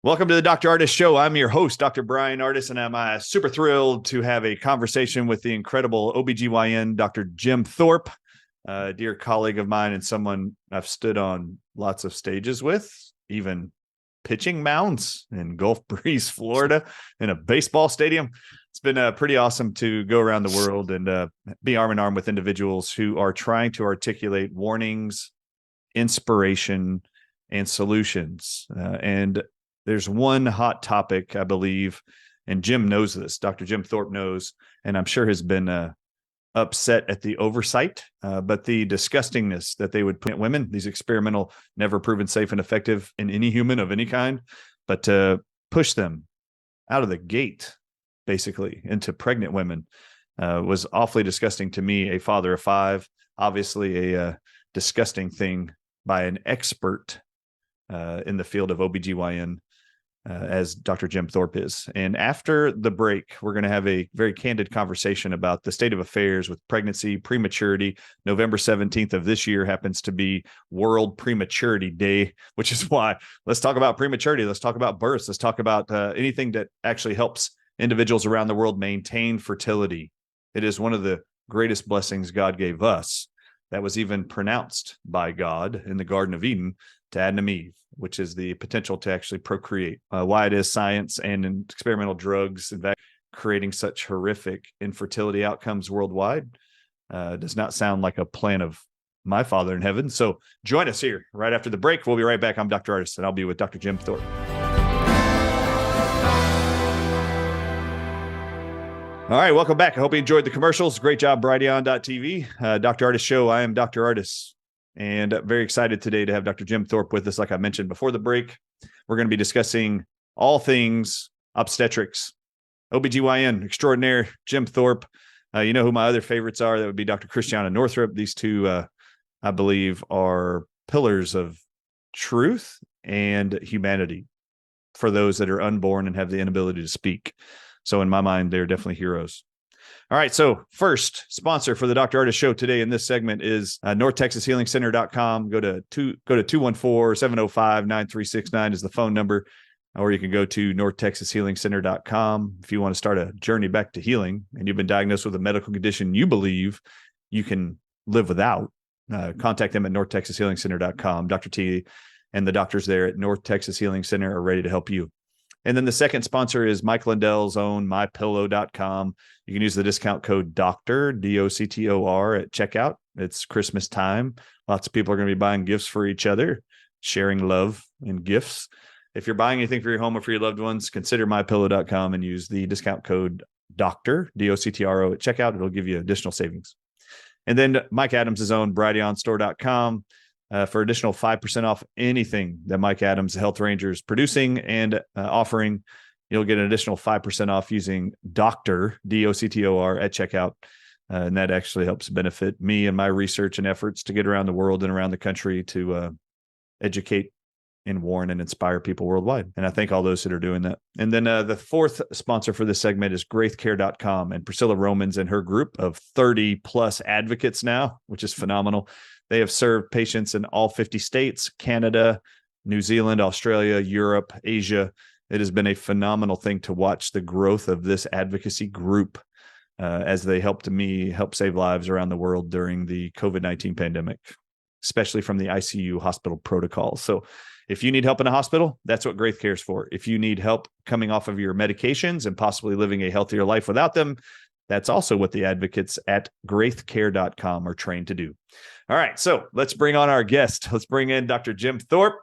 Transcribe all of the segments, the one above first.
Welcome to the Dr. Ardis Show. I'm your host, Dr. Brian Ardis, and I'm super thrilled to have a conversation with the incredible OBGYN, Dr. Jim Thorpe, a dear colleague of mine and someone I've stood on lots of stages with, even pitching mounds in Gulf Breeze, Florida, in a baseball stadium. It's been pretty awesome to go around the world and be arm in arm with individuals who are trying to articulate warnings, inspiration, and solutions. And there's one hot topic, I believe, and Jim knows this. Dr. Jim Thorpe knows, and I'm sure has been upset at the oversight, but the disgustingness that they would put women, these experimental, never proven safe and effective in any human of any kind, but to push them out of the gate, basically, into pregnant women was awfully disgusting to me, a father of five, obviously a disgusting thing by an expert in the field of OBGYN. As Dr. Jim Thorpe is. And after the break, we're going to have a very candid conversation about the state of affairs with pregnancy, prematurity. November 17th of this year happens to be World Prematurity Day, which is why let's talk about prematurity. Let's talk about births. Let's talk about anything that actually helps individuals around the world maintain fertility. It is one of the greatest blessings God gave us that was even pronounced by God in the Garden of Eden to Adam and Eve, which is the potential to actually procreate. Why it is science and in experimental drugs and creating such horrific infertility outcomes worldwide does not sound like a plan of my Father in heaven. So join us here right after the break. We'll be right back. I'm Dr. Ardis, and I'll be with Dr. Jim Thorpe. All right, welcome back. I hope you enjoyed the commercials. Great job, Brighteon.tv. Dr. Ardis Show. I am Dr. Ardis. And very excited today to have Dr. Jim Thorpe with us. Like I mentioned before the break, we're going to be discussing all things obstetrics, OBGYN extraordinaire, Jim Thorpe. You know who my other favorites are. That would be Dr. Christiana Northrup. These two, I believe, are pillars of truth and humanity for those that are unborn and have the inability to speak. So in my mind, they're definitely heroes. All right. So first sponsor for the Dr. Ardis Show today in this segment is NorthTexasHealingCenter.com. Go to 214-705-9369 is the phone number, or you can go to NorthTexasHealingCenter.com. If you want to start a journey back to healing and you've been diagnosed with a medical condition you believe you can live without, contact them at NorthTexasHealingCenter.com. Dr. T and the doctors there at North Texas Healing Center are ready to help you. And then the second sponsor is Mike Lindell's own MyPillow.com. You can use the discount code DOCTOR, DOCTOR at checkout. It's Christmas time. Lots of people are going to be buying gifts for each other, sharing love and gifts. If you're buying anything for your home or for your loved ones, consider MyPillow.com and use the discount code DOCTOR, DOCTRO at checkout. It'll give you additional savings. And then Mike Adams' own BrighteonStore.com. For additional 5% off anything that Mike Adams, the Health Ranger, is producing and offering. You'll get an additional 5% off using DOCTOR, DOCTOR at checkout. And that actually helps benefit me and my research and efforts to get around the world and around the country to educate and warn and inspire people worldwide. And I thank all those that are doing that. And then the fourth sponsor for this segment is GraithCare.com, and Priscilla Romans and her group of 30 plus advocates now, which is phenomenal. They have served patients in all 50 states, Canada, New Zealand, Australia, Europe, Asia. It has been a phenomenal thing to watch the growth of this advocacy group as they helped me help save lives around the world during the COVID-19 pandemic, especially from the ICU hospital protocol. So if you need help in a hospital, that's what GraithCare is for. If you need help coming off of your medications and possibly living a healthier life without them, that's also what the advocates at GraithCare.com are trained to do. All right, so let's bring on our guest. Let's bring in Dr. Jim Thorpe.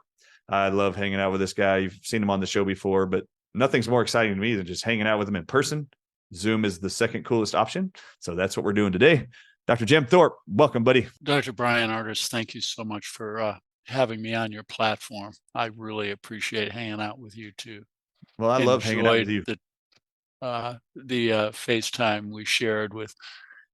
I love hanging out with this guy. You've seen him on the show before, but nothing's more exciting to me than just hanging out with him in person. Zoom is the second coolest option. So that's what we're doing today. Dr. Jim Thorpe, welcome, buddy. Dr. Brian Ardis, thank you so much for having me on your platform. I really appreciate hanging out with you too. Well, I love hanging out with you. The FaceTime we shared with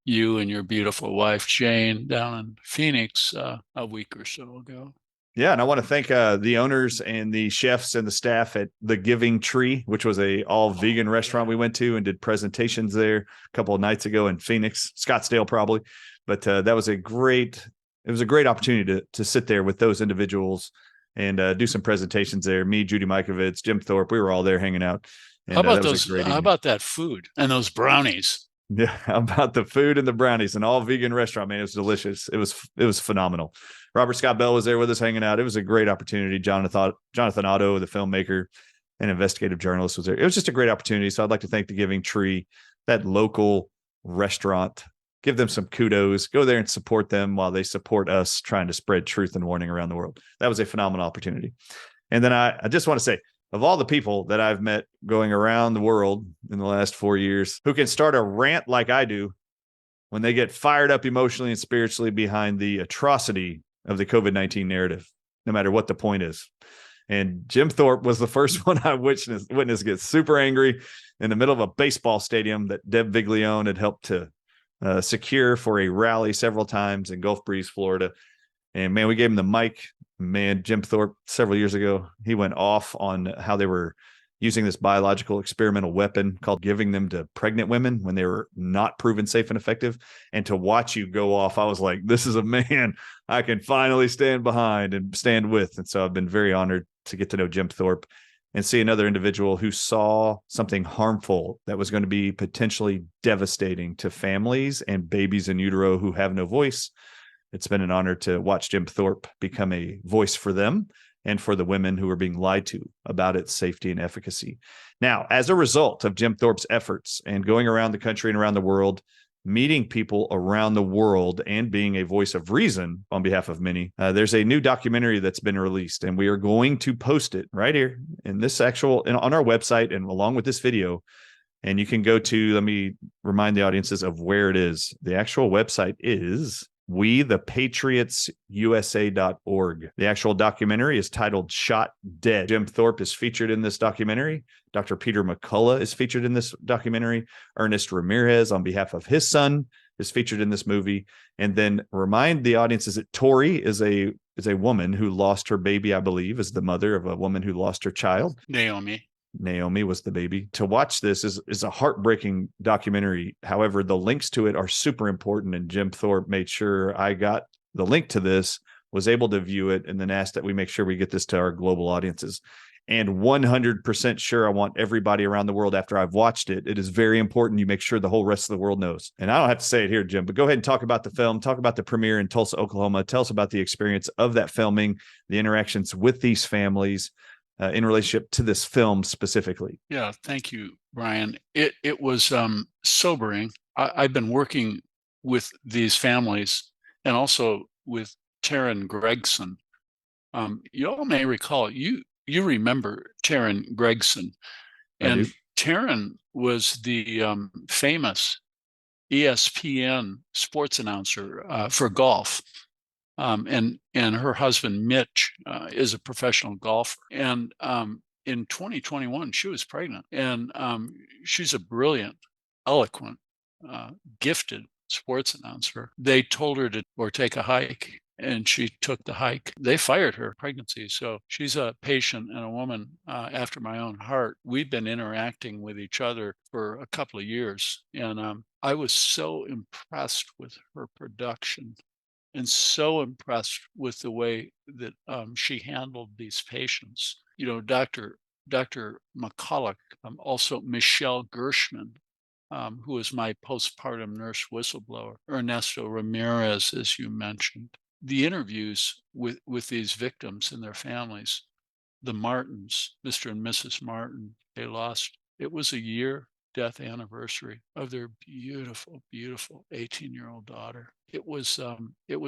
you and your beautiful wife, Jane, down in Phoenix a week or so ago. Yeah, and I want to thank the owners and the chefs and the staff at The Giving Tree, which was a all-vegan restaurant we went to and did presentations there a couple of nights ago in Phoenix, Scottsdale probably. But that was a great opportunity to sit there with those individuals and do some presentations there. Me, Judy Mikovits, Jim Thorpe, we were all there hanging out. And that was a great How evening. about that food and those brownies? Yeah, about the food and the brownies, and all vegan restaurant, man. It was delicious. It was phenomenal. Robert Scott Bell was there with us hanging out. It was a great opportunity. Jonathan Otto, the filmmaker and investigative journalist, was there. It was just a great opportunity. So I'd like to thank the Giving Tree, that local restaurant. Give them some kudos. Go there and support them while they support us trying to spread truth and warning around the world. That was a phenomenal opportunity. And then I just want to say, of all the people that I've met going around the world in the last 4 years who can start a rant like I do when they get fired up emotionally and spiritually behind the atrocity of the COVID-19 narrative, no matter what the point is. And Jim Thorpe was the first one I witnessed get super angry in the middle of a baseball stadium that Deb Viglione had helped to secure for a rally several times in Gulf Breeze, Florida. And man, we gave him the mic. Man, Jim Thorpe, several years ago, he went off on how they were using this biological experimental weapon called giving them to pregnant women when they were not proven safe and effective. And to watch you go off, I was like, this is a man I can finally stand behind and stand with. And so I've been very honored to get to know Jim Thorpe and see another individual who saw something harmful that was going to be potentially devastating to families and babies in utero who have no voice. It's been an honor to watch Jim Thorpe become a voice for them and for the women who are being lied to about its safety and efficacy. Now, as a result of Jim Thorpe's efforts and going around the country and around the world, meeting people around the world and being a voice of reason on behalf of many, there's a new documentary that's been released, and we are going to post it right here in this on our website and along with this video. And you can go to, let me remind the audiences of where it is. The actual website is wethepatriotsusa.org. The actual documentary is titled Shot Dead. Jim Thorpe is featured in this documentary. Dr. Peter McCullough is featured in this documentary. Ernest Ramirez, on behalf of his son, is featured in this movie. And then remind the audiences that Tori is a woman who lost her baby, I believe, is the mother of a woman who lost her child. Naomi was the baby. To watch this is a heartbreaking documentary. However, the links to it are super important, and Jim Thorpe made sure I got the link to this, was able to view it, and then asked that we make sure we get this to our global audiences. And 100% sure I want everybody around the world, after I've watched it, it is very important you make sure the whole rest of the world knows. And I don't have to say it here, Jim, but go ahead and talk about the film, talk about the premiere in Tulsa, Oklahoma. Tell us about the experience of that filming, the interactions with these families, in relationship to this film specifically. Yeah, thank you, Brian. It was sobering. I've been working with these families and also with Taryn Gregson. You all may recall, you remember Taryn Gregson. And Taryn was the famous ESPN sports announcer for golf. And her husband, Mitch, is a professional golfer. And in 2021, she was pregnant. And she's a brilliant, eloquent, gifted sports announcer. They told her to take a hike, and she took the hike. They fired her pregnancy. So she's a patient and a woman after my own heart. We've been interacting with each other for a couple of years. And I was so impressed with her production and so impressed with the way that she handled these patients. You know, Dr. McCullough, also Michelle Gershman, who was my postpartum nurse whistleblower, Ernesto Ramirez, as you mentioned. The interviews with these victims and their families, the Martins, Mr. and Mrs. Martin, they lost. It was a year death anniversary of their beautiful, beautiful 18-year-old daughter. It was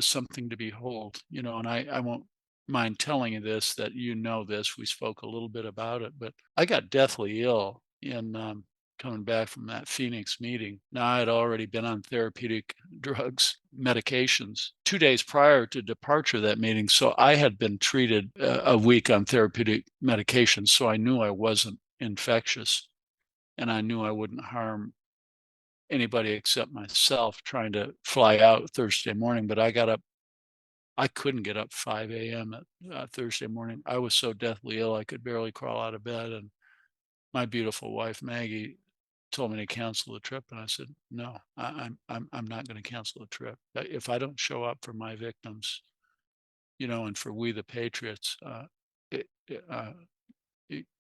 something to behold, you know, and I won't mind telling you this, that you know this, we spoke a little bit about it, but I got deathly ill in coming back from that Phoenix meeting. Now, I had already been on therapeutic drugs, medications, 2 days prior to departure of that meeting. So I had been treated a week on therapeutic medications. So I knew I wasn't infectious, and I knew I wouldn't harm anybody except myself trying to fly out Thursday morning. But I got up, I couldn't get up 5 a.m. at Thursday morning. I was so deathly ill, I could barely crawl out of bed. And my beautiful wife, Maggie, told me to cancel the trip. And I said, no, I'm not going to cancel the trip. If I don't show up for my victims, you know, and for We the Patriots,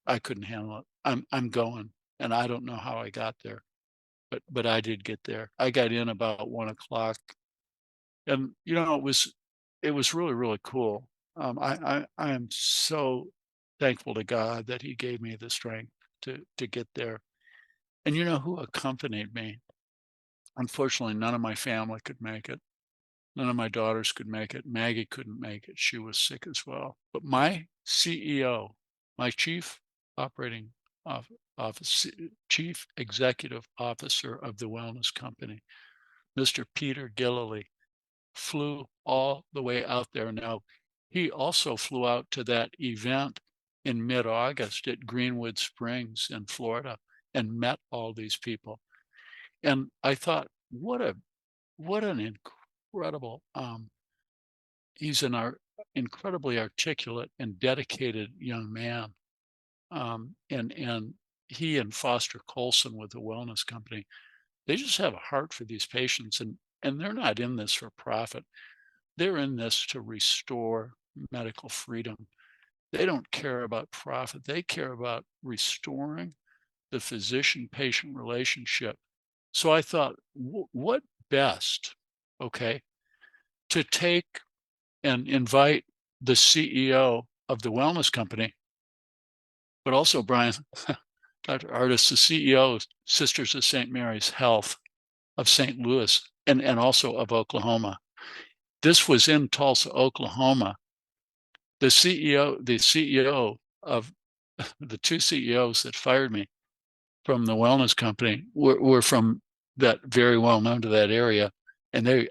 I couldn't handle it. I'm going, and I don't know how I got there, but I did get there. I got in about 1 o'clock, and it was really really cool. I am so thankful to God that He gave me the strength to get there. And you know who accompanied me? Unfortunately, none of my family could make it. None of my daughters could make it. Maggie couldn't make it. She was sick as well. But my CEO, my chief operating office, chief executive officer of the wellness company, Mr. Peter Gillily, flew all the way out there. Now, he also flew out to that event in mid-August at Greenwood Springs in Florida and met all these people. And I thought, what an incredible, he's an incredibly articulate and dedicated young man. And he and Foster Colson with the wellness company, they just have a heart for these patients, and they're not in this for profit. They're in this to restore medical freedom. They don't care about profit. They care about restoring the physician-patient relationship. So I thought, what best, okay, to take and invite the CEO of the wellness company, but also Brian, Dr. Ardis, the CEO of Sisters of St. Mary's Health of St. Louis and also of Oklahoma. This was in Tulsa, Oklahoma. The CEO of the two CEOs that fired me from the wellness company were from that, very well known to that area, and they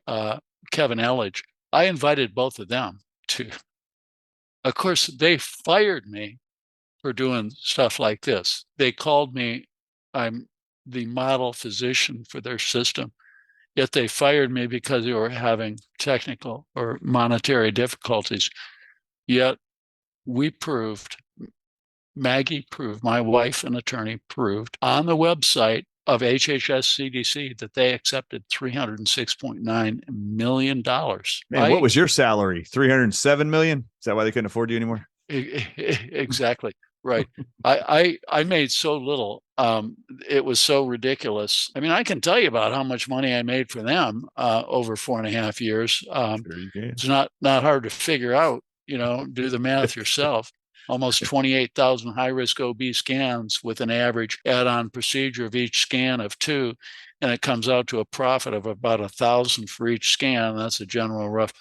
Kevin Elledge. I invited both of them to. Of course, they fired me for doing stuff like this. They called me, I'm the model physician for their system, yet they fired me because they were having technical or monetary difficulties. Yet we proved, Maggie proved, my wife and attorney proved on the website of HHS CDC that they accepted $306.9 million. Man, what was your salary? 307 million? Is that why they couldn't afford you anymore? Exactly. Right. I made so little. It was so ridiculous. I mean, I can tell you about how much money I made for them over 4.5 years. Sure you can. It's not hard to figure out, do the math yourself. Almost 28,000 high-risk OB scans with an average add-on procedure of each scan of 2, and it comes out to a profit of about 1,000 for each scan. That's a general rough.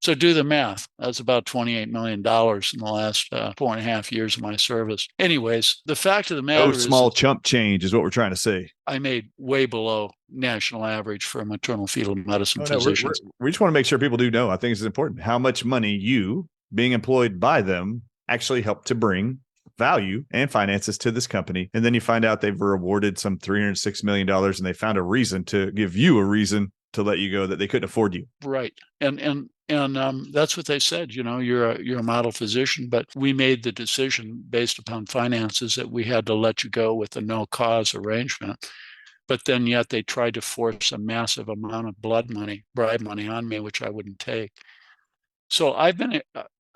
So do the math. That's about $28 million in the last 4.5 years of my service. Anyways, the fact of the matter is, no small chump change is what we're trying to say. I made way below national average for maternal fetal medicine physicians. We just want to make sure people do know. I think it's important how much money you, being employed by them, actually helped to bring value and finances to this company. And then you find out they've rewarded some $306 million, and they found a reason to give you a reason to let you go that they couldn't afford you. Right. And that's what they said. You're a model physician, but we made the decision based upon finances that we had to let you go with a no cause arrangement. But then yet they tried to force a massive amount of bribe money on me, which I wouldn't take. So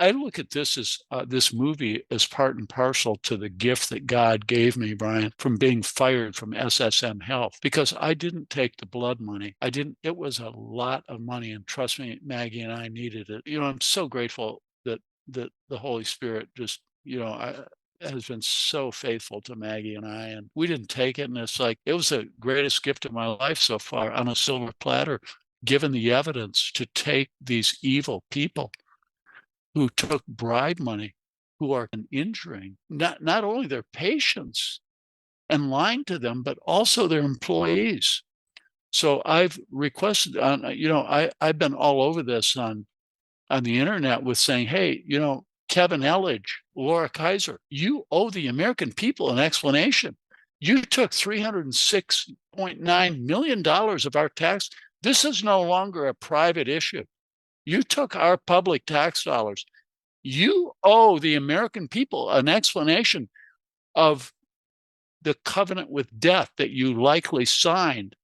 I look at this as this movie as part and parcel to the gift that God gave me, Brian, from being fired from SSM Health, because I didn't take the blood money. It was a lot of money, and trust me, Maggie and I needed it. I'm so grateful that the Holy Spirit just, has been so faithful to Maggie and I, and we didn't take it. And it's like, it was the greatest gift of my life so far, on a silver platter, given the evidence to take these evil people who took bribe money, who are injuring not only their patients and lying to them, but also their employees. So I've requested, I've been all over this on the internet with saying, hey, Kevin Elledge, Laura Kaiser, you owe the American people an explanation. You took $306.9 million of our tax. This is no longer a private issue. You took our public tax dollars. You owe the American people an explanation of the covenant with death that you likely signed,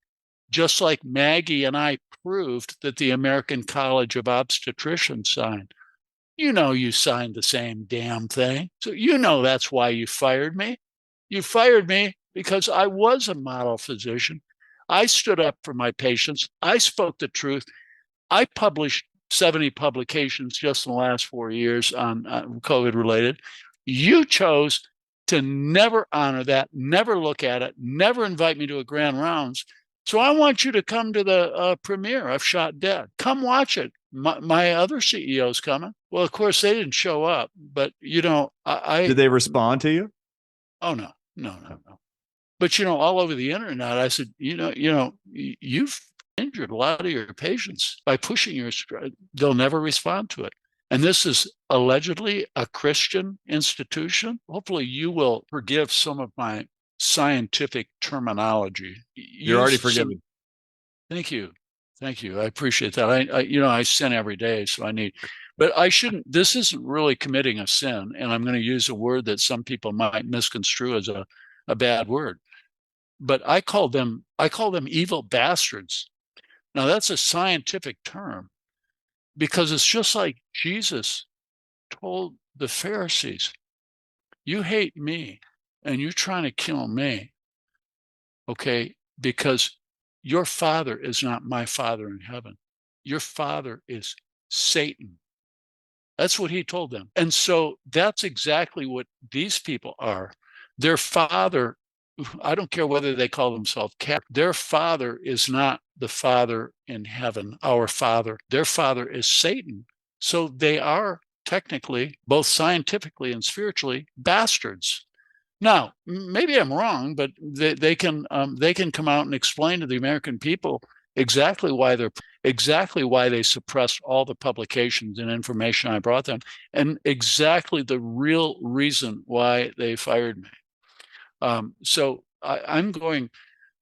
just like Maggie and I proved that the American College of Obstetricians signed. You know you signed the same damn thing. So you know that's why you fired me. You fired me because I was a model physician. I stood up for my patients. I spoke the truth. I published 70 publications just in the last 4 years on COVID related. You chose to never honor that, never look at it, never invite me to a grand rounds. So I want you to come to the premiere of Shot Dead. Come watch it. My other CEO's coming. Well, of course, they didn't show up, but Did they respond to you? Oh, no, no, no, no. But all over the internet, I said, you've injured a lot of your patients by pushing your. They'll never respond to it. And this is allegedly a Christian institution. Hopefully, you will forgive some of my scientific terminology. You're already forgiven. Thank you. Thank you. I appreciate that. I sin every day, so I need, but I shouldn't. This isn't really committing a sin, and I'm going to use a word that some people might misconstrue as a bad word. But I call them evil bastards. Now that's a scientific term because it's just like Jesus told the Pharisees, "You hate me, and you're trying to kill me, okay? Because your father is not my father in heaven. Your father is Satan." That's what he told them. And so that's exactly what these people are. Their father, I don't care whether they call themselves Catholic, their father is not the Father in heaven, our Father. Their father is Satan. So they are technically, both scientifically and spiritually, bastards. Now, maybe I'm wrong, but they can come out and explain to the American people exactly why they suppressed all the publications and information I brought them, and exactly the real reason why they fired me. So I'm going.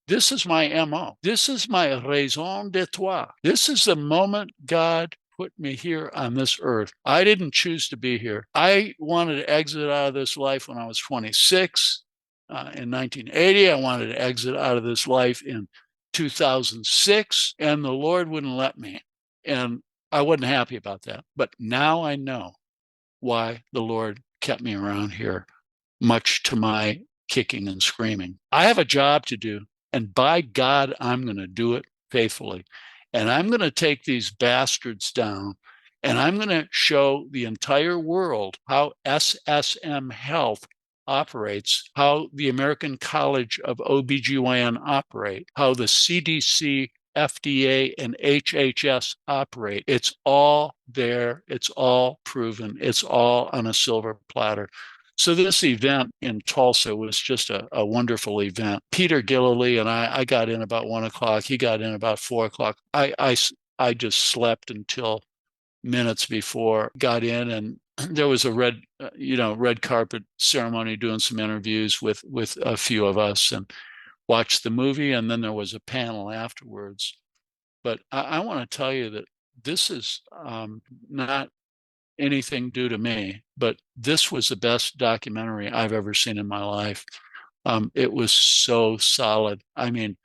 This is my MO. This is my raison d'être. This is the moment God put me here on this earth. I didn't choose to be here. I wanted to exit out of this life when I was 26. In 1980, I wanted to exit out of this life in 2006, and the Lord wouldn't let me. And I wasn't happy about that. But now I know why the Lord kept me around here, much to my kicking and screaming. I have a job to do. And by God, I'm going to do it faithfully. And I'm going to take these bastards down. And I'm going to show the entire world how SSM Health operates, how the American College of OBGYN operate, how the CDC, FDA, and HHS operate. It's all there. It's all proven. It's all on a silver platter. So this event in Tulsa was just a wonderful event. Peter Gillily and I got in about 1:00. He got in about 4:00. I just slept until minutes before, got in, and there was a red carpet ceremony, doing some interviews with a few of us, and watched the movie. And then there was a panel afterwards. But I want to tell you that this is not anything due to me, but this was the best documentary I've ever seen in my life. It was so solid. I mean,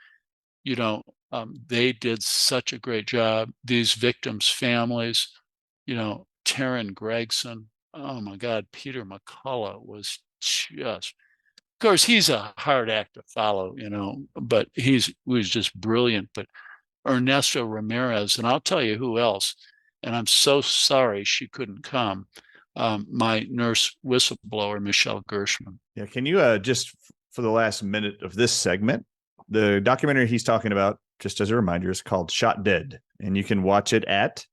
they did such a great job. These victims' families, Taryn Gregson, oh my God, Peter McCullough was just, of course, he's a hard act to follow, but he was just brilliant. But Ernesto Ramirez, and I'll tell you who else, and I'm so sorry she couldn't come, my nurse whistleblower, Michelle Gershman. Yeah, can you just, for the last minute of this segment, the documentary he's talking about, just as a reminder, is called Shot Dead, and you can watch it at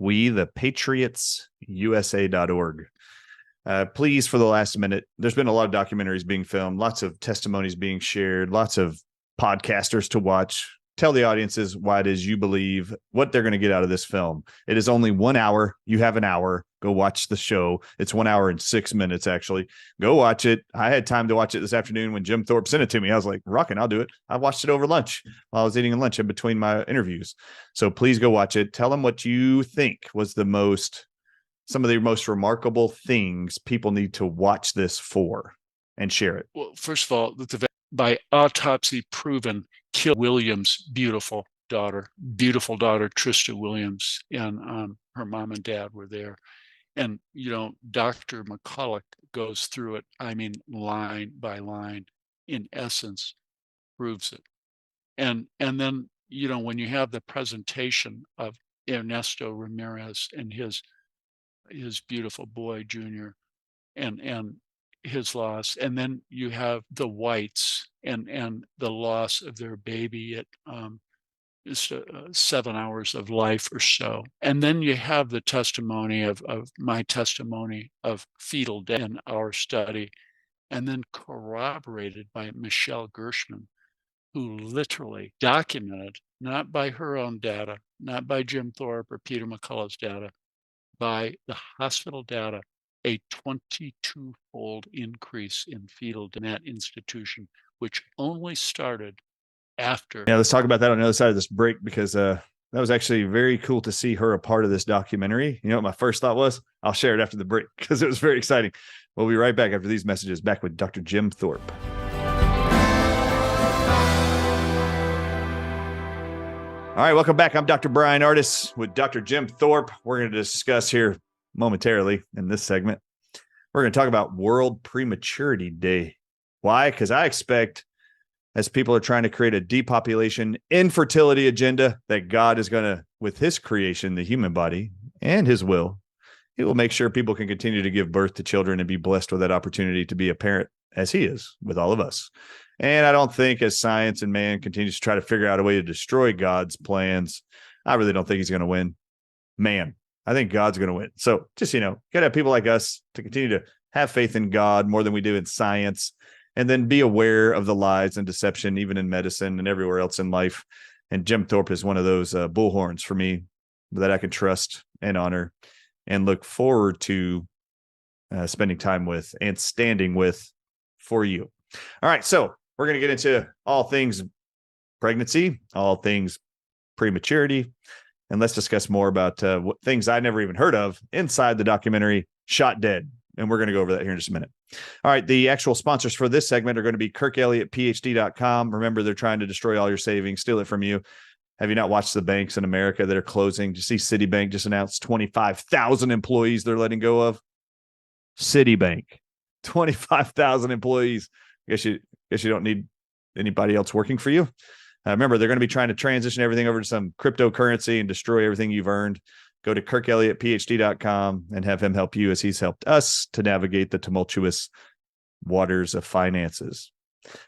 wethepatriotsusa.org. Please, for the last minute, there's been a lot of documentaries being filmed, lots of testimonies being shared, lots of podcasters to watch. Tell the audiences why it is you believe, what they're going to get out of this film. It is only 1 hour. You have an hour. Go watch the show. It's 1 hour and 6 minutes, actually. Go watch it. I had time to watch it this afternoon when Jim Thorpe sent it to me. I was like, rocking, I'll do it. I watched it over lunch while I was eating lunch in between my interviews. So please go watch it. Tell them what you think was some of the most remarkable things people need to watch this for, and share it. Well, first of all, by autopsy proven, killed Williams' beautiful daughter, Trista Williams, and her mom and dad were there. And, Dr. McCulloch goes through it, I mean, line by line, in essence, proves it. And then, when you have the presentation of Ernesto Ramirez and his beautiful boy, Junior, and his loss, and then you have the Whites and the loss of their baby at just 7 hours of life or so. And then you have the testimony of my testimony of fetal death in our study, and then corroborated by Michelle Gershman, who literally documented, not by her own data, not by Jim Thorpe or Peter McCullough's data, by the hospital data, a 22-fold increase in fetal death in that institution, which only started after. Yeah, let's talk about that on the other side of this break, because that was actually very cool to see her a part of this documentary. You know what my first thought was? I'll share it after the break because it was very exciting. We'll be right back after these messages, back with Dr. Jim Thorpe. All right, welcome back. I'm Dr. Brian Ardis with Dr. Jim Thorpe. We're going to discuss here momentarily in this segment. We're going to talk about World Prematurity Day. Why? Because I expect, as people are trying to create a depopulation, infertility agenda, that God is going to, with his creation, the human body, and his will, he will make sure people can continue to give birth to children and be blessed with that opportunity to be a parent, as he is with all of us. And I don't think, as science and man continues to try to figure out a way to destroy God's plans, I really don't think he's going to win. Man, I think God's going to win. So just, got to have people like us to continue to have faith in God more than we do in science, and then be aware of the lies and deception, even in medicine and everywhere else in life. And Jim Thorpe is one of those bullhorns for me that I can trust and honor and look forward to spending time with and standing with for you. All right, so we're going to get into all things pregnancy, all things prematurity, and let's discuss more about what things I never even heard of inside the documentary Shot Dead. And we're going to go over that here in just a minute. All right, the actual sponsors for this segment are going to be KirkElliottPhD.com. Remember, they're trying to destroy all your savings, steal it from you. Have you not watched the banks in America that are closing? Did you see Citibank just announced 25,000 employees they're letting go of? Citibank, 25,000 employees. Guess you don't need anybody else working for you. Remember, they're going to be trying to transition everything over to some cryptocurrency and destroy everything you've earned. Go to KirkElliottPhD.com and have him help you, as he's helped us to navigate the tumultuous waters of finances.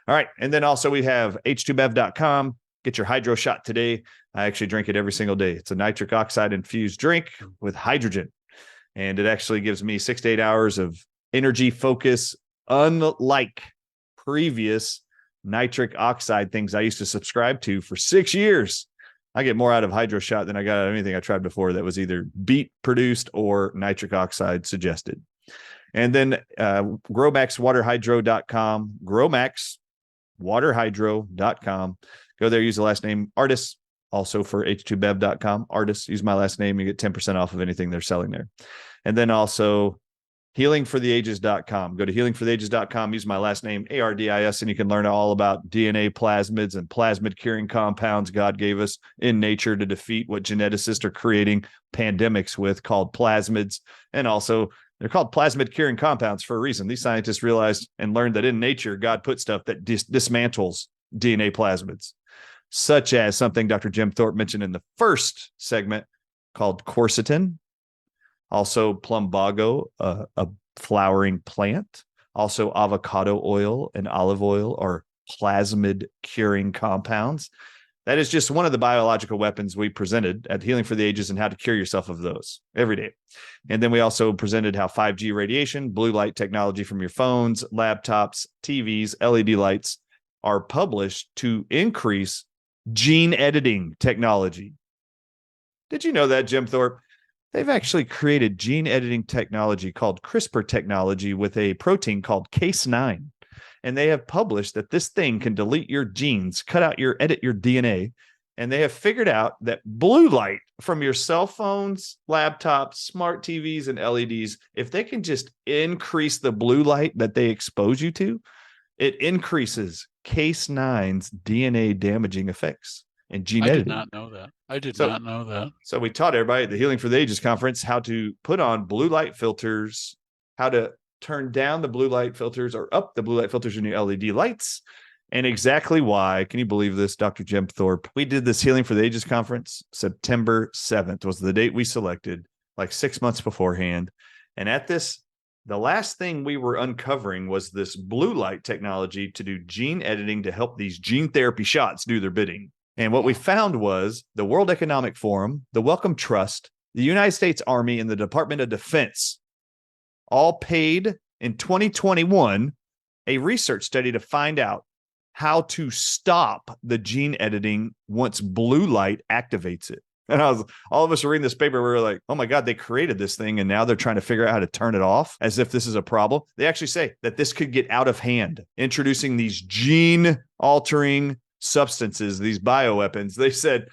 All right. And then also we have H2Bev.com. Get your hydro shot today. I actually drink it every single day. It's a nitric oxide infused drink with hydrogen. And it actually gives me 6 to 8 hours of energy focus, unlike previous nitric oxide things I used to subscribe to for 6 years. I get more out of hydro shot than I got out of anything I tried before that was either beet produced or nitric oxide suggested. And then GrowMaxWaterHydro.com, GrowMaxWaterHydro.com. Go there, use the last name Ardis. Also for H2Bev.com, Ardis. Use my last name. You get 10% off of anything they're selling there. And then also HealingForTheAges.com. Go to HealingForTheAges.com. Use my last name, ARDIS, and you can learn all about DNA plasmids and plasmid curing compounds God gave us in nature to defeat what geneticists are creating pandemics with, called plasmids. And also, they're called plasmid curing compounds for a reason. These scientists realized and learned that in nature, God put stuff that dismantles DNA plasmids, such as something Dr. Jim Thorpe mentioned in the first segment called quercetin. Also plumbago, a flowering plant. Also avocado oil and olive oil are plasmid curing compounds. That is just one of the biological weapons we presented at Healing for the Ages and how to cure yourself of those every day. And then we also presented how 5G radiation, blue light technology from your phones, laptops, TVs, LED lights are published to increase gene editing technology. Did you know that, Jim Thorpe? They've actually created gene editing technology called CRISPR technology with a protein called Cas9. And they have published that this thing can delete your genes, edit your DNA. And they have figured out that blue light from your cell phones, laptops, smart TVs, and LEDs, if they can just increase the blue light that they expose you to, it increases Cas9's DNA damaging effects and gene I did editing. not know that. I did So, not know that. so we taught everybody at the Healing for the Ages conference how to put on blue light filters, how to turn down the blue light filters or up the blue light filters in your LED lights, and exactly why. Can you believe this, Dr. Jim Thorpe? We did this Healing for the Ages conference. September 7th was the date we selected, like 6 months beforehand. And at this, the last thing we were uncovering was this blue light technology to do gene editing to help these gene therapy shots do their bidding. And what we found was the World Economic Forum, the Wellcome Trust, the United States Army, and the Department of Defense all paid in 2021 a research study to find out how to stop the gene editing once blue light activates it. And all of us were reading this paper. We were like, oh my God, they created this thing. And now they're trying to figure out how to turn it off as if this is a problem. They actually say that this could get out of hand, introducing these gene altering substances, these bioweapons. They said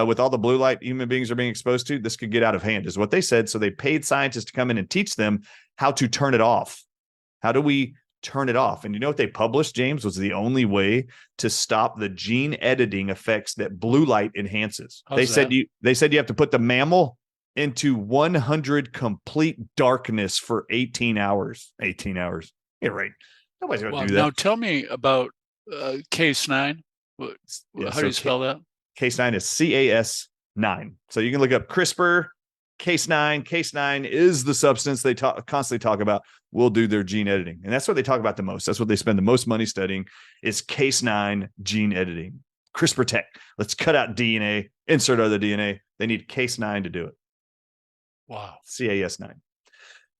with all the blue light human beings are being exposed to, this could get out of hand is what they said. So they paid scientists to come in and teach them how to turn it off. How do we turn it off? And you know what they published, James, was the only way to stop the gene editing effects that blue light enhances. They said you have to put the mammal into 100 complete darkness for 18 hours. 18 hours. Yeah, right. Nobody's going to do that. Now tell me about case 9. How do you spell that? Case 9 is CAS9. So you can look up CRISPR, case 9. Case 9 is the substance they constantly talk about will do their gene editing. And that's what they talk about the most. That's what they spend the most money studying is case 9 gene editing. CRISPR tech. Let's cut out DNA, insert other DNA. They need case 9 to do it. Wow. CAS9.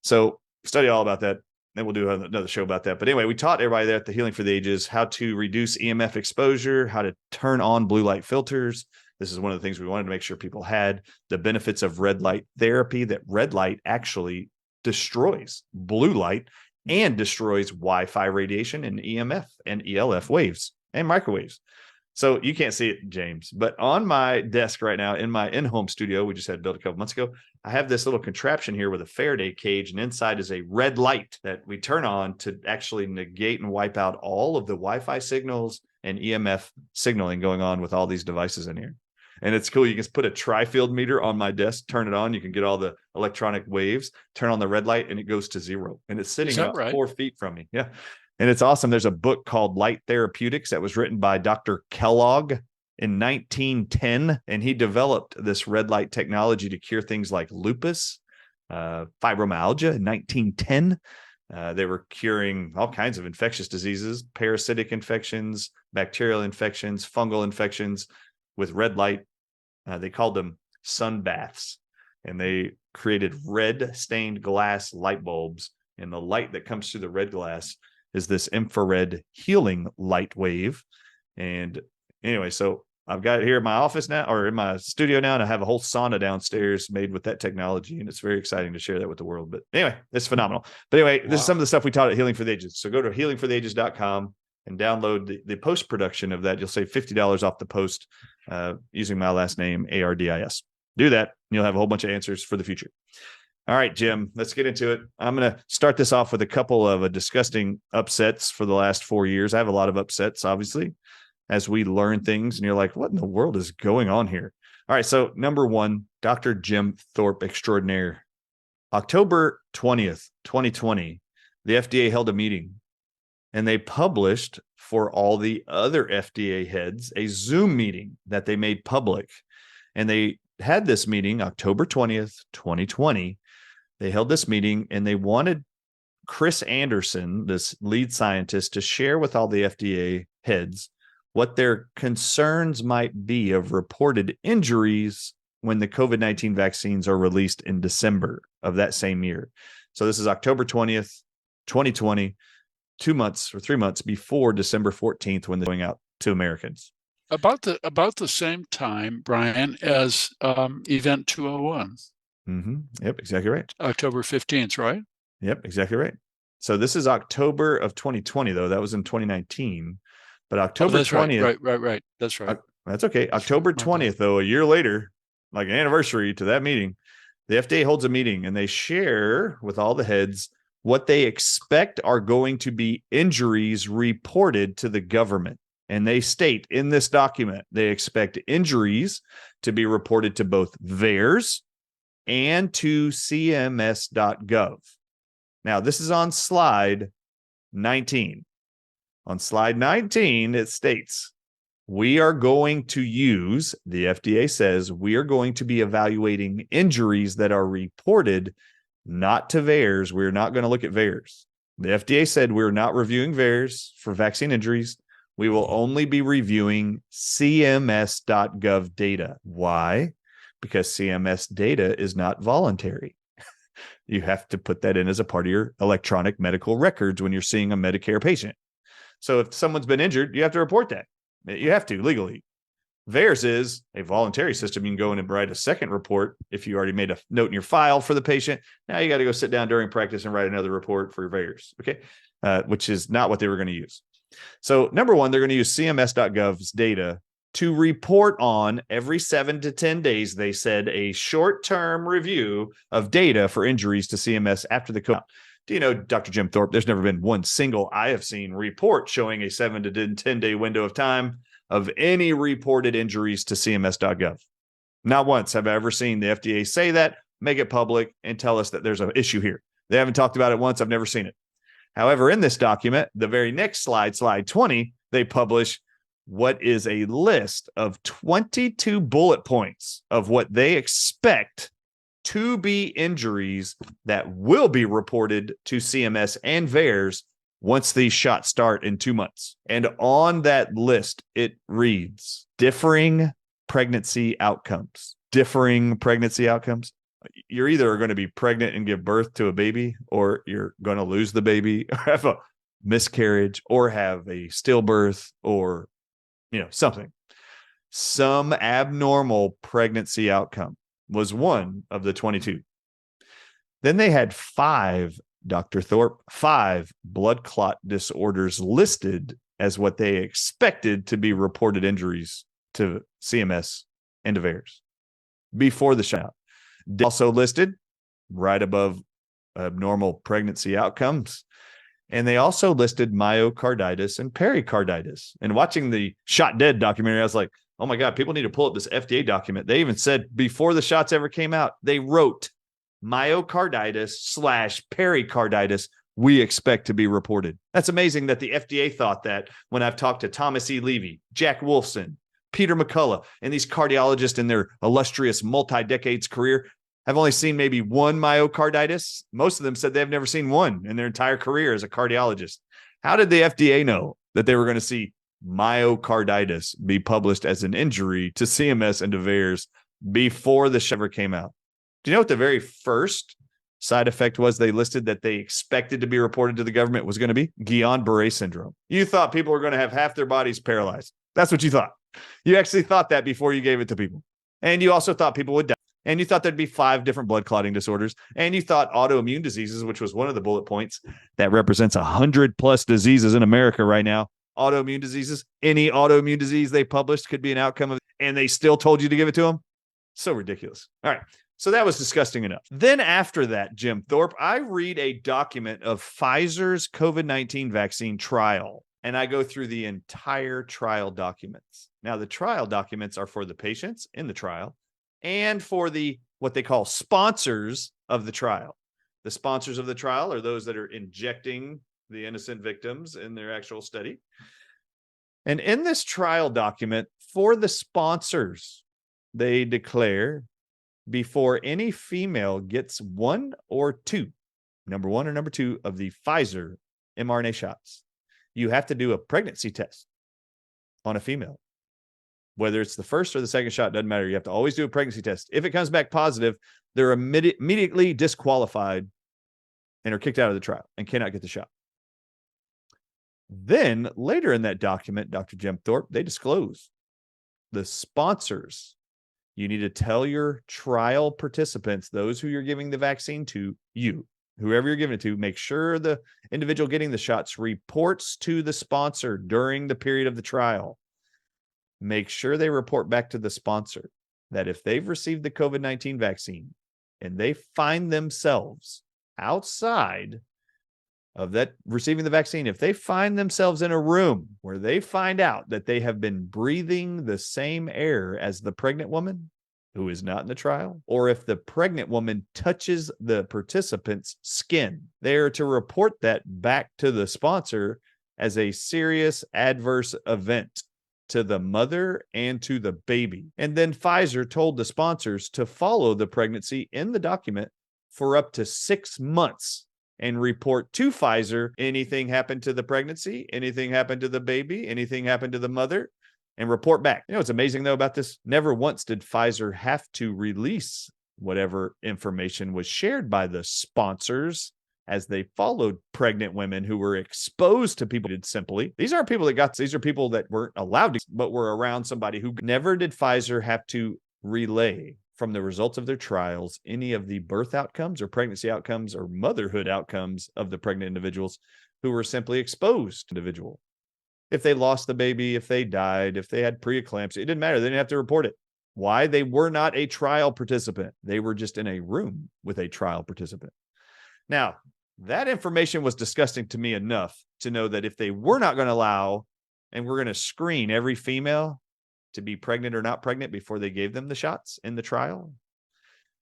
So study all about that. Then we'll do another show about that. But anyway, we taught everybody there at the Healing for the Ages how to reduce EMF exposure, how to turn on blue light filters. This is one of the things we wanted to make sure people had, the benefits of red light therapy, that red light actually destroys blue light and destroys Wi-Fi radiation and EMF and ELF waves and microwaves. So you can't see it, James, but on my desk right now in my in-home studio, we just had built a couple months ago, I have this little contraption here with a Faraday cage, and inside is a red light that we turn on to actually negate and wipe out all of the Wi-Fi signals and EMF signaling going on with all these devices in here. And it's cool. You can put a tri-field meter on my desk, turn it on. You can get all the electronic waves, turn on the red light, and it goes to 0. And it's sitting about 4 feet from me. Yeah. And it's awesome. There's a book called Light Therapeutics that was written by Dr. Kellogg in 1910. And he developed this red light technology to cure things like lupus, fibromyalgia in 1910. They were curing all kinds of infectious diseases, parasitic infections, bacterial infections, fungal infections with red light. They called them sun baths, and they created red stained glass light bulbs. And the light that comes through the red glass is this infrared healing light wave. And anyway, so I've got it here in my office now, or in my studio now, and I have a whole sauna downstairs made with that technology. And it's very exciting to share that with the world. But anyway, it's phenomenal. But anyway, This is some of the stuff we taught at Healing for the Ages. So go to healingfortheages.com and download the post-production of that. You'll save $50 off the post using my last name, ARDIS. Do that, and you'll have a whole bunch of answers for the future. All right, Jim, let's get into it. I'm going to start this off with a couple of disgusting upsets for the last 4 years. I have a lot of upsets, obviously, as we learn things, and you're like, what in the world is going on here? All right, so number 1, Dr. Jim Thorpe extraordinaire. October 20th, 2020, the FDA held a meeting, and they published for all the other FDA heads a Zoom meeting that they made public. And they had this meeting October 20th, 2020. They held this meeting, and they wanted Chris Anderson, this lead scientist, to share with all the FDA heads what their concerns might be of reported injuries when the COVID-19 vaccines are released in December of that same year. So this is October 20th, 2020, 2 months or 3 months before December 14th, when they're going out to Americans. About the same time, Brian, as Event 201. Mm-hmm. Yep, exactly right. October 15th, right? Yep, exactly right. So this is October of 2020, though. That was in 2019. But October 20th. Right. That's right. That's okay. October 20th, though, a year later, like an anniversary to that meeting, the FDA holds a meeting, and they share with all the heads what they expect are going to be injuries reported to the government. And they state in this document, they expect injuries to be reported to both VAERS and to CMS.gov. Now, this is on slide 19. On slide 19, it states, we are going to use, the FDA says, we are going to be evaluating injuries that are reported not to VAERS. We're not going to look at VAERS. The FDA said we're not reviewing VAERS for vaccine injuries. We will only be reviewing CMS.gov data. Why? Because CMS data is not voluntary. You have to put that in as a part of your electronic medical records when you're seeing a Medicare patient. So if someone's been injured, you have to report that. You have to legally. VAERS is a voluntary system. You can go in and write a second report if you already made a note in your file for the patient. Now you got to go sit down during practice and write another report for your VAERS, okay? Which is not what they were going to use. So number one, they're going to use CMS.gov's data to report on every 7 to 10 days, they said, a short-term review of data for injuries to CMS after the COVID. Do you know, Dr. Jim Thorpe, there's never been one single I have seen report showing a 7 to 10-day window of time of any reported injuries to CMS.gov. Not once have I ever seen the FDA say that, make it public, and tell us that there's an issue here. They haven't talked about it once. I've never seen it. However, in this document, the very next slide, slide 20, they publish what is a list of 22 bullet points of what they expect to be injuries that will be reported to CMS and VAERS once these shots start in 2 months. And on that list, it reads differing pregnancy outcomes. Differing pregnancy outcomes. You're either going to be pregnant and give birth to a baby, or you're going to lose the baby, or have a miscarriage, or have a stillbirth, or something. Some abnormal pregnancy outcome was one of the 22. Then they had 5, Dr. Thorpe, 5 blood clot disorders listed as what they expected to be reported injuries to CMS and to VAERS before the shot. Also listed right above abnormal pregnancy outcomes. And they also listed myocarditis and pericarditis. And watching the Shot Dead documentary, I was like, oh my God, people need to pull up this FDA document. They even said before the shots ever came out, they wrote myocarditis/pericarditis we expect to be reported. That's amazing that the FDA thought that when I've talked to Thomas E. Levy, Jack Wolfson, Peter McCullough, and these cardiologists in their illustrious multi-decades career have only seen maybe one myocarditis. Most of them said they've never seen one in their entire career as a cardiologist. How did the FDA know that they were going to see myocarditis be published as an injury to CMS and to VAERS before the shot ever came out? Do you know what the very first side effect was they listed that they expected to be reported to the government was going to be? Guillain-Barré syndrome. You thought people were going to have half their bodies paralyzed. That's what you thought. You actually thought that before you gave it to people. And you also thought people would die. And you thought there'd be 5 different blood clotting disorders. And you thought autoimmune diseases, which was one of the bullet points that represents 100+ diseases in America right now. Autoimmune diseases, any autoimmune disease they published could be an outcome of, and they still told you to give it to them. So ridiculous. All right. So that was disgusting enough. Then after that, Jim Thorpe, I read a document of Pfizer's COVID-19 vaccine trial, and I go through the entire trial documents. Now, the trial documents are for the patients in the trial and for the what they call sponsors of the trial. The sponsors of the trial are those that are injecting the innocent victims in their actual study. And in this trial document, for the sponsors, they declare before any female gets 1 or 2, number 1 or number 2 of the Pfizer mRNA shots, you have to do a pregnancy test on a female. Whether it's the first or the second shot, doesn't matter. You have to always do a pregnancy test. If it comes back positive, they're immediately disqualified and are kicked out of the trial and cannot get the shot. Then later in that document, Dr. Jim Thorpe, they disclose the sponsors. You need to tell your trial participants, those who you're giving the vaccine to, whoever you're giving it to, make sure the individual getting the shots reports to the sponsor during the period of the trial. Make sure they report back to the sponsor that if they've received the COVID-19 vaccine and they find themselves outside of that receiving the vaccine, if they find themselves in a room where they find out that they have been breathing the same air as the pregnant woman who is not in the trial, or if the pregnant woman touches the participant's skin, they are to report that back to the sponsor as a serious adverse event to the mother and to the baby. And then Pfizer told the sponsors to follow the pregnancy in the document for up to 6 months and report to Pfizer anything happened to the pregnancy, anything happened to the baby, anything happened to the mother, and report back. You know what's amazing, though, about this? Never once did Pfizer have to release whatever information was shared by the sponsors as they followed pregnant women who were exposed to people. Simply, these aren't people that got, these are people that weren't allowed to, but were around somebody who never did Pfizer have to relay from the results of their trials any of the birth outcomes or pregnancy outcomes or motherhood outcomes of the pregnant individuals who were simply exposed individual. If they lost the baby, if they died, if they had preeclampsia, it didn't matter. They didn't have to report it. Why? They were not a trial participant. They were just in a room with a trial participant. Now, that information was disgusting to me enough to know that if they were not going to allow, and we're going to screen every female to be pregnant or not pregnant before they gave them the shots in the trial,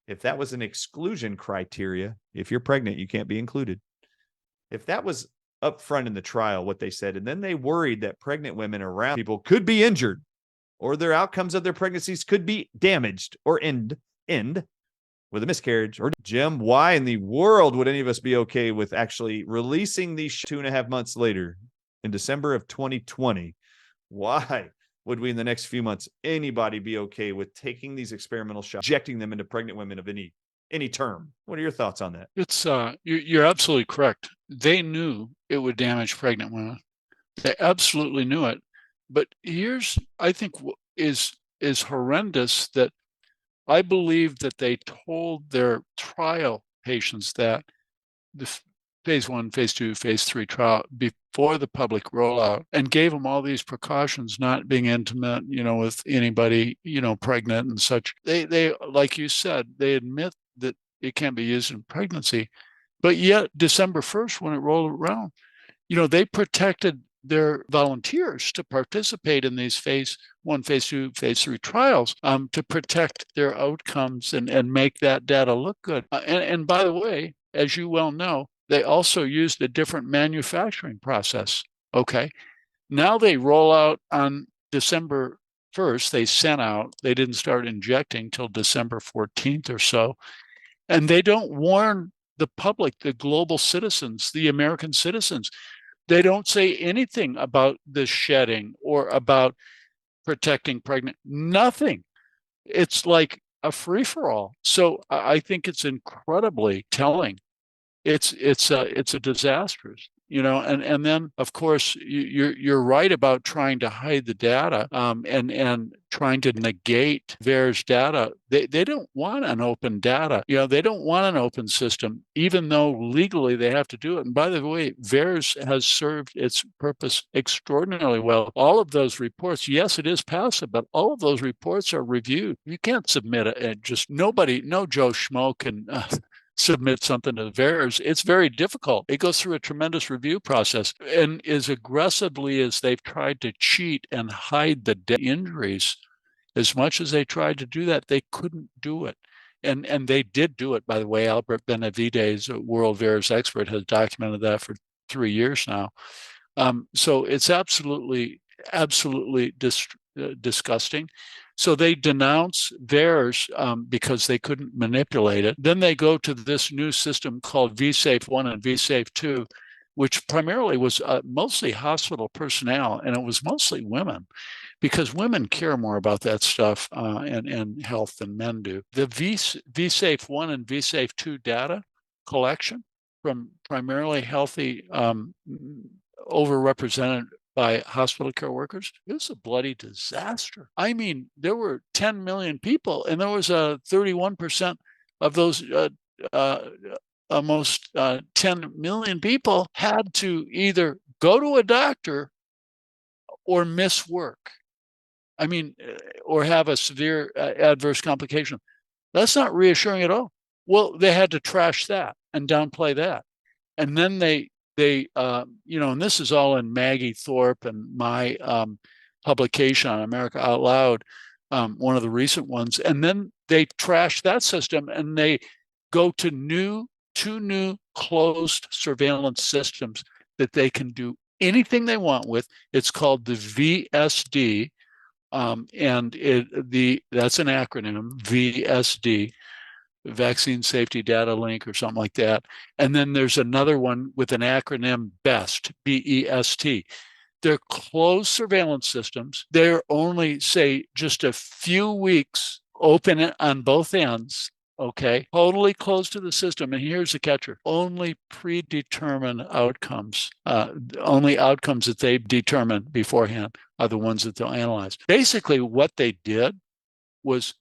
if that was an exclusion criteria, if you're pregnant, you can't be included. If that was up front in the trial, what they said, and then they worried that pregnant women around people could be injured or their outcomes of their pregnancies could be damaged or end with a miscarriage. Or Jim, why in the world would any of us be okay with actually releasing these 2.5 months later in December of 2020? Why would we in the next few months, anybody be okay with taking these experimental shots, injecting them into pregnant women of any term? What are your thoughts on that? It's you're absolutely correct. They knew it would damage pregnant women. They absolutely knew it. But here's, I think, is horrendous, that I believe that they told their trial patients that the phase 1, phase 2, phase 3 trial before the public rollout, and gave them all these precautions, not being intimate, with anybody, pregnant and such. They, like you said, they admit that it can't be used in pregnancy, but yet December 1st, when it rolled around, they protected their volunteers to participate in these phase 1, phase 2, phase 3 trials, to protect their outcomes and make that data look good. And by the way, as you well know, they also used a different manufacturing process. Okay. Now they roll out on December 1st, they didn't start injecting till December 14th or so. And they don't warn the public, the global citizens, the American citizens. They don't say anything about the shedding or about protecting pregnant, nothing. It's like a free-for-all. So I think it's incredibly telling. It's a disastrous, and then of course you're right about trying to hide the data, and trying to negate VAERS data. They don't want an open data. They don't want an open system, even though legally they have to do it. And by the way, VAERS has served its purpose extraordinarily well. All of those reports, yes, it is passive, but all of those reports are reviewed. You can't submit it. Just nobody, no Joe Schmo can submit something to VAERS. It's very difficult. It goes through a tremendous review process. And as aggressively as they've tried to cheat and hide the injuries, as much as they tried to do that, they couldn't do it. And they did do it, by the way. Albert Benavides, a world VAERS expert, has documented that for 3 years now. So it's absolutely disgusting. So they denounce VAERS because they couldn't manipulate it. Then they go to this new system called VSafe 1 and VSafe 2, which primarily was mostly hospital personnel, and it was mostly women, because women care more about that stuff and health than men do. The VSafe 1 and VSafe 2 data collection from primarily healthy, overrepresented by hospital care workers, it was a bloody disaster. I mean, there were 10 million people, and there was 31% of those almost 10 million people had to either go to a doctor or miss work. I mean, or have a severe adverse complication. That's not reassuring at all. Well, they had to trash that and downplay that. And then they they, and this is all in Maggie Thorpe and my publication on America Out Loud, one of the recent ones. And then they trash that system and they go to two new closed surveillance systems that they can do anything they want with. It's called the VSD, and that's an acronym, VSD, Vaccine Safety Data Link or something like that. And then there's another one with an acronym BEST, BEST. They're closed surveillance systems. They're only, say, just a few weeks open on both ends. Okay, totally closed to the system. And here's the catcher: only predetermined outcomes, only outcomes that they determine beforehand are the ones that they'll analyze. Basically, what they did was,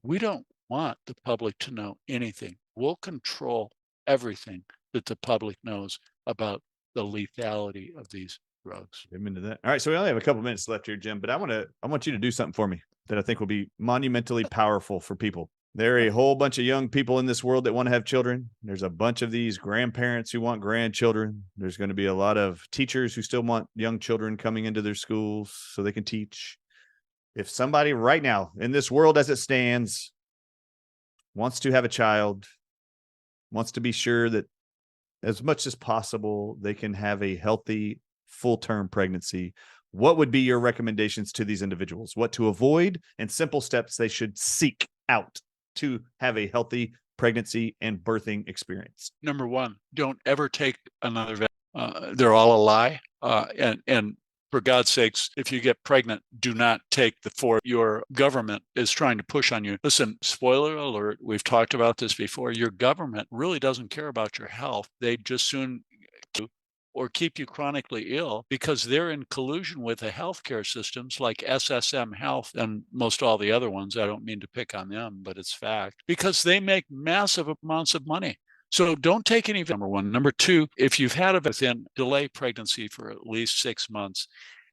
we don't want the public to know anything. We'll control everything that the public knows about the lethality of these drugs. I'm into that. All right, so we only have a couple minutes left here, Jim, but I want you to do something for me that I think will be monumentally powerful for people. There are a whole bunch of young people in this world that want to have children. There's a bunch of these grandparents who want grandchildren. There's going to be a lot of teachers who still want young children coming into their schools so they can teach. If somebody right now in this world as it stands wants to have a child, wants to be sure that as much as possible they can have a healthy full-term pregnancy, what would be your recommendations to these individuals? What to avoid and simple steps they should seek out to have a healthy pregnancy and birthing experience? Number one, don't ever take another vaccine. They're all a lie. And for God's sakes, if you get pregnant, do not take the four your government is trying to push on you. Listen, spoiler alert, we've talked about this before. Your government really doesn't care about your health. They just soon or keep you chronically ill because they're in collusion with the healthcare systems like SSM Health and most all the other ones. I don't mean to pick on them, but it's fact, because they make massive amounts of money. So don't take any, number one. Number two, if you've had a within, delay pregnancy for at least 6 months,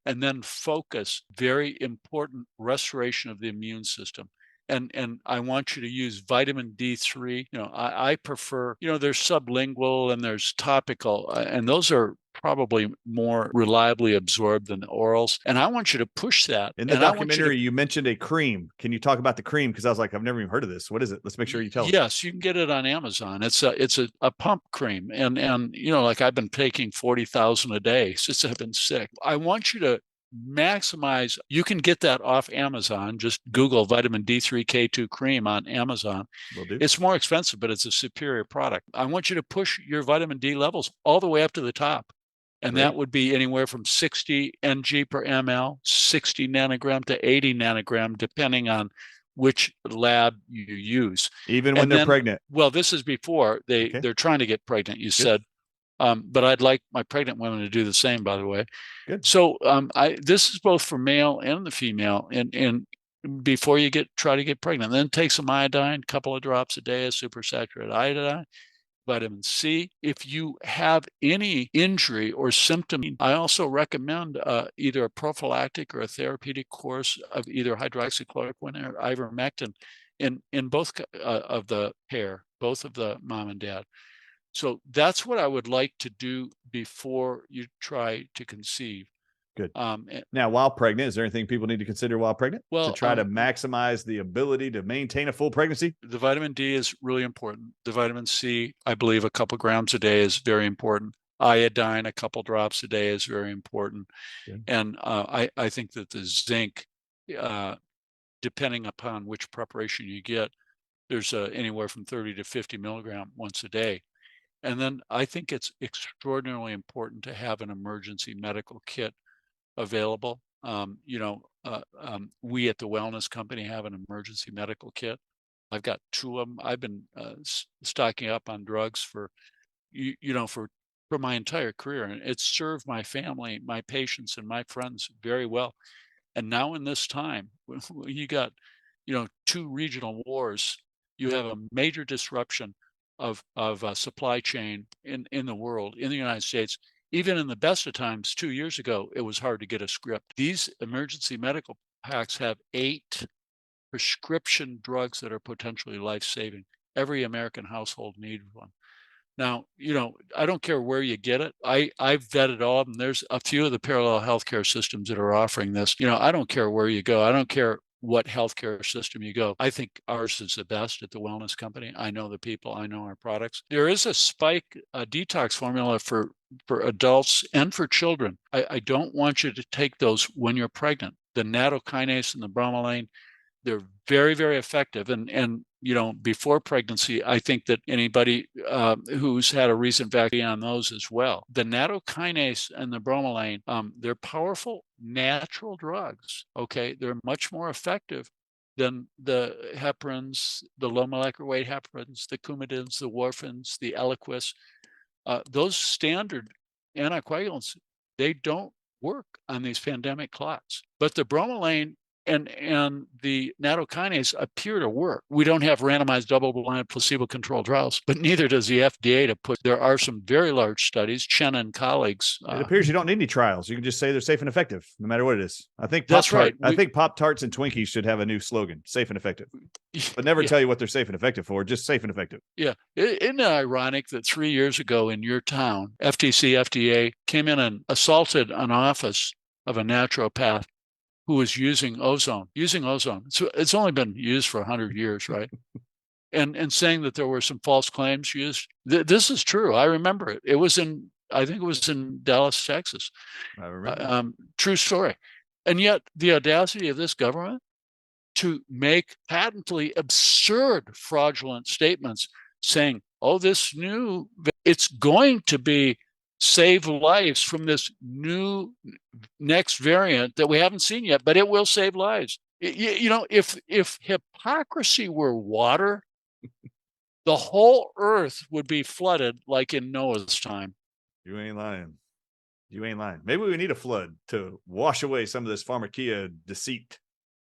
and then focus very important restoration of the immune system. And I want you to use vitamin D3. I prefer, there's sublingual and there's topical, and those are probably more reliably absorbed than the orals. And I want you to push that. In the documentary, you mentioned a cream. Can you talk about the cream? Because I was like, I've never even heard of this. What is it? Let's make sure you tell us. Yes, you can get it on Amazon. It's a pump cream, and like I've been taking 40,000 a day since I've been sick. I want you to maximize. You can get that off Amazon. Just Google vitamin D3 K2 cream on Amazon. Will do. It's more expensive, but it's a superior product. I want you to push your vitamin D levels all the way up to the top. And Great. That would be anywhere from 60 ng per ml, 60 nanogram to 80 nanogram, depending on which lab you use. Even when they're pregnant? Well, this is before they're trying to get pregnant, you said. But I'd like my pregnant women to do the same, by the way. Good. So this is both for male and the female. And before you try to get pregnant, then take some iodine, a couple of drops a day of supersaturated iodine, vitamin C. If you have any injury or symptom, I also recommend either a prophylactic or a therapeutic course of either hydroxychloroquine or ivermectin in both of the pair, both of the mom and dad. So that's what I would like to do before you try to conceive. Good. Now, while pregnant, is there anything people need to consider while pregnant to try to maximize the ability to maintain a full pregnancy? The vitamin D is really important. The vitamin C, I believe a couple grams a day is very important. Iodine, a couple drops a day is very important. Good. And I think that the zinc, depending upon which preparation you get, there's anywhere from 30 to 50 milligram once a day. And then I think it's extraordinarily important to have an emergency medical kit available. We at the Wellness Company have an emergency medical kit. I've got 2 of them. I've been stocking up on drugs for my entire career, and it's served my family, my patients, and my friends very well. And now in this time, you got 2 regional wars, you have a major disruption of supply chain in the world, in the United States. Even in the best of times, 2 years ago, it was hard to get a script. These emergency medical packs have 8 prescription drugs that are potentially life-saving. Every American household needs one. Now, I don't care where you get it. I've vetted all of them. There's a few of the parallel healthcare systems that are offering this. I don't care where you go. I don't care what healthcare system you go. I think ours is the best at the wellness company. I know the people, I know our products. There is a spike, a detox formula for adults and for children. I don't want you to take those when you're pregnant. The nattokinase and the bromelain, they're very, very effective. And before pregnancy, I think that anybody who's had a recent vaccine on those as well. The nattokinase and the bromelain, they're powerful natural drugs. Okay, they're much more effective than the heparins, the low molecular weight heparins, the coumadins, the warfarins, the Eliquis. Those standard anticoagulants, they don't work on these pandemic clots. But the bromelain and the nattokinase appear to work. We don't have randomized double-blind placebo-controlled trials, but neither does the FDA to put. There are some very large studies. Chen and colleagues. It appears you don't need any trials. You can just say they're safe and effective, no matter what it is. I think That's right. I think Pop-Tarts and Twinkies should have a new slogan: safe and effective. But never tell you what they're safe and effective for. Just safe and effective. Yeah. Isn't it ironic that 3 years ago in your town, FTC, FDA came in and assaulted an office of a naturopath who was using ozone. So it's only been used for 100 years, right? and saying that there were some false claims used. This is true. I remember it. I think it was in Dallas, Texas. I remember. True story. And yet the audacity of this government to make patently absurd fraudulent statements saying, oh, it's going to be save lives from this new next variant that we haven't seen yet, but it will save lives. If hypocrisy were water, the whole earth would be flooded like in Noah's time. You ain't lying. Maybe we need a flood to wash away some of this pharmakia deceit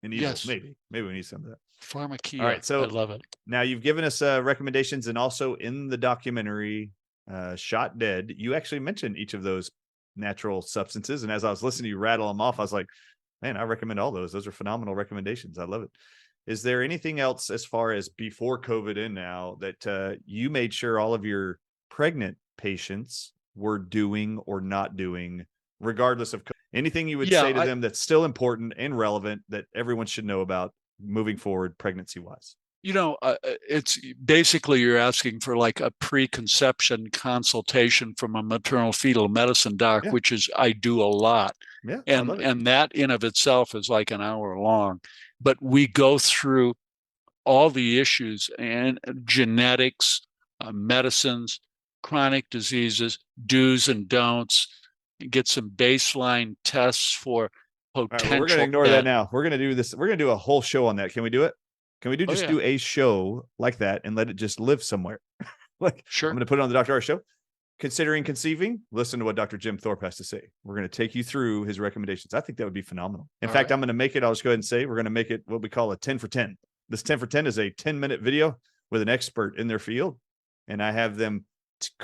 and evil. Yes. Maybe we need some of that. Pharmakia. All right, so I love it. Now you've given us recommendations, and also in the documentary Shot Dead, you actually mentioned each of those natural substances. And as I was listening to you rattle them off, I was like, man, I recommend all those. Those are phenomenal recommendations. I love it. Is there anything else as far as before COVID and now that you made sure all of your pregnant patients were doing or not doing, regardless of COVID? Anything you would say to them that's still important and relevant that everyone should know about moving forward pregnancy wise? It's basically you're asking for like a preconception consultation from a maternal fetal medicine doc, which is I do a lot. Yeah, and that in of itself is like an hour long. But we go through all the issues and genetics, medicines, chronic diseases, do's and don'ts, get some baseline tests for potential. Right, we're going to ignore that now. We're going to do this. We're going to do a whole show on that. Can we do it? Can we do a show like that and let it just live somewhere? Sure. I'm going to put it on the Dr. R show. Considering conceiving, listen to what Dr. Jim Thorpe has to say. We're going to take you through his recommendations. I think that would be phenomenal. In fact, I'm going to make it, I'll just go ahead and say, we're going to make it what we call a 10 for 10. This 10 for 10 is a 10-minute video with an expert in their field. And I have them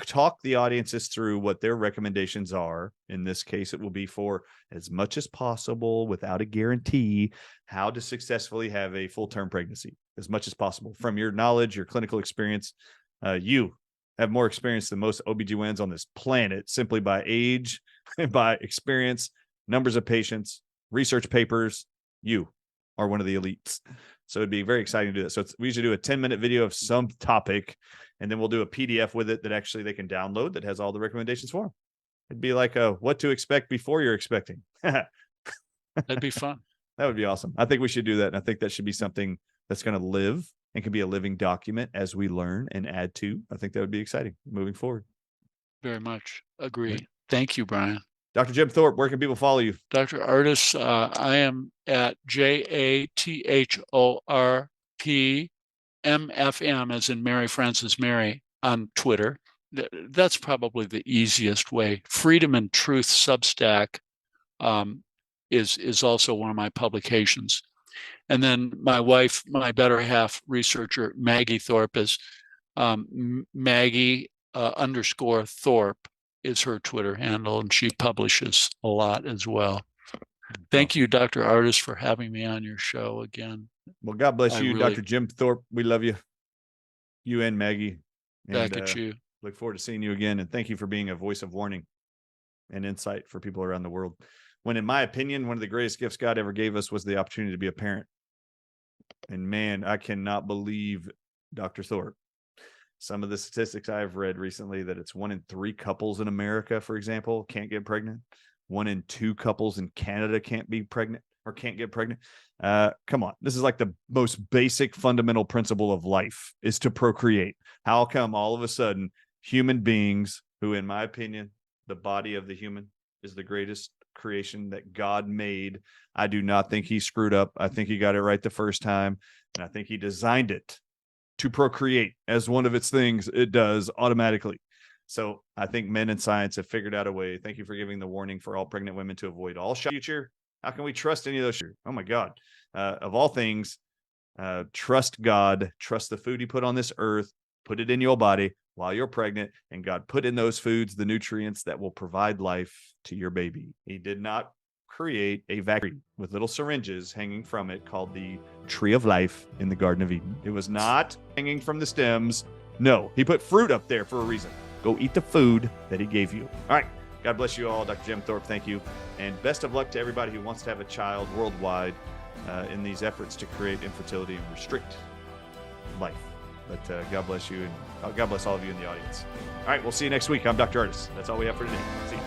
talk the audiences through what their recommendations are. In this case, it will be for as much as possible without a guarantee how to successfully have a full-term pregnancy as much as possible. From your knowledge, your clinical experience, you have more experience than most OBGYNs on this planet simply by age and by experience, numbers of patients, research papers. You are one of the elites. So it'd be very exciting to do that. So we usually do a 10-minute video of some topic, and then we'll do a PDF with it that actually they can download that has all the recommendations for them. It'd be like what to expect before you're expecting. That'd be fun. That would be awesome. I think we should do that. And I think that should be something that's going to live and can be a living document as we learn and add to. I think that would be exciting moving forward. Very much agree. Right. Thank you, Brian. Dr. Jim Thorpe, where can people follow you? Dr. Ardis, I am at JATHORPMFM, as in Mary Frances Mary, on Twitter. That's probably the easiest way. Freedom and Truth Substack is also one of my publications. And then my wife, my better half researcher, Maggie Thorpe, is Maggie _Thorpe is her Twitter handle, and she publishes a lot as well. Thank you, Dr. Ardis, for having me on your show again. Well, God bless you, Dr. Jim Thorpe. We love you. You and Maggie. Back at you. Look forward to seeing you again. And thank you for being a voice of warning and insight for people around the world. When, in my opinion, one of the greatest gifts God ever gave us was the opportunity to be a parent. And man, I cannot believe, Dr. Thorpe, some of the statistics I've read recently that it's 1 in 3 couples in America, for example, can't get pregnant. 1 in 2 couples in Canada can't be pregnant or can't get pregnant. Come on. This is like the most basic fundamental principle of life is to procreate. How come all of a sudden human beings who, in my opinion, the body of the human is the greatest creation that God made. I do not think he screwed up. I think he got it right the first time. And I think he designed it to procreate as one of its things it does automatically. So I think men in science have figured out a way. Thank you for giving the warning for all pregnant women to avoid all future. How can we trust any of those? Oh my God. Of all things, trust God, trust the food he put on this earth, put it in your body while you're pregnant, and God put in those foods the nutrients that will provide life to your baby. He did not create a vacuum with little syringes hanging from it called the tree of life in the Garden of Eden. It was not hanging from the stems. No, he put fruit up there for a reason. Go eat the food that he gave you. All right. God bless you all. Dr. Jim Thorpe, thank you. And best of luck to everybody who wants to have a child worldwide in these efforts to create infertility and restrict life. But God bless you, and God bless all of you in the audience. All right, we'll see you next week. I'm Dr. Ardis. That's all we have for today. See you.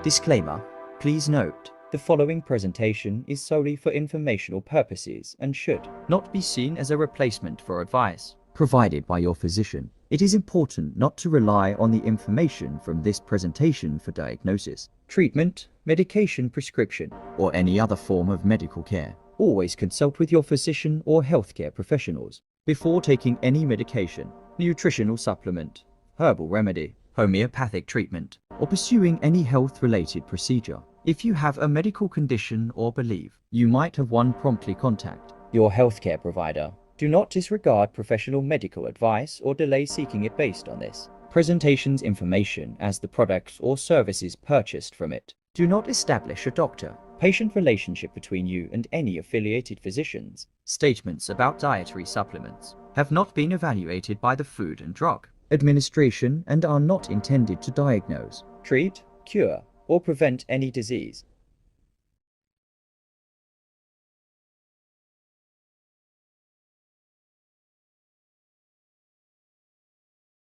Disclaimer. Please note, the following presentation is solely for informational purposes and should not be seen as a replacement for advice provided by your physician. It is important not to rely on the information from this presentation for diagnosis, treatment, medication prescription, or any other form of medical care. Always consult with your physician or healthcare professionals before taking any medication, nutritional supplement, herbal remedy, homeopathic treatment, or pursuing any health-related procedure. If you have a medical condition or believe you might have one, promptly contact your healthcare provider. Do not disregard professional medical advice or delay seeking it based on this presentation's information as the products or services purchased from it do not establish a doctor-patient relationship between you and any affiliated physicians. Statements about dietary supplements have not been evaluated by the Food and Drug Administration and are not intended to diagnose, treat, cure, or prevent any disease.